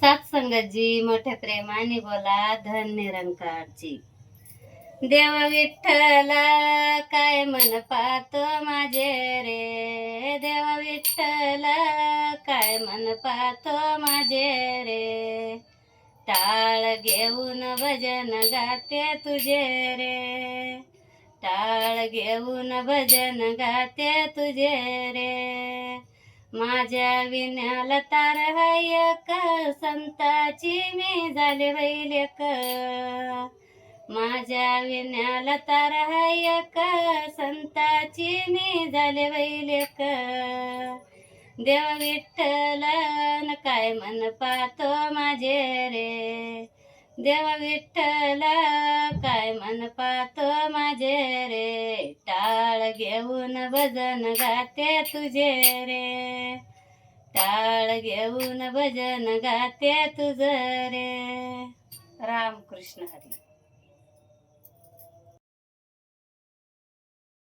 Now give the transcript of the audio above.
सत्संगतजी मोठ्या प्रेमाने बोला. धन निरंकारजी. देव विठ्ठला काय मन पाहतो माझे रे. देव विठ्ठला काय मन पाहतो माझे रे. टाळ घेऊन भजन गाते तुझे रे. टाळ घेऊन भजन गाते तुझे रे. माझ्या विण्याला तार एक संताची मी झाले वैलेक. माझ्या विण्याला तार एक संताची मी झाले वैलेक. देव विठ्ठलन काय मन पाहतो माझे रे. देव विठ्ठल काय मन पाहतो माझे रे. टाळ घेऊन भजन गाते तुझे रे. टाळ घेऊन भजन गाते तुझ रे. रामकृष्ण हरी.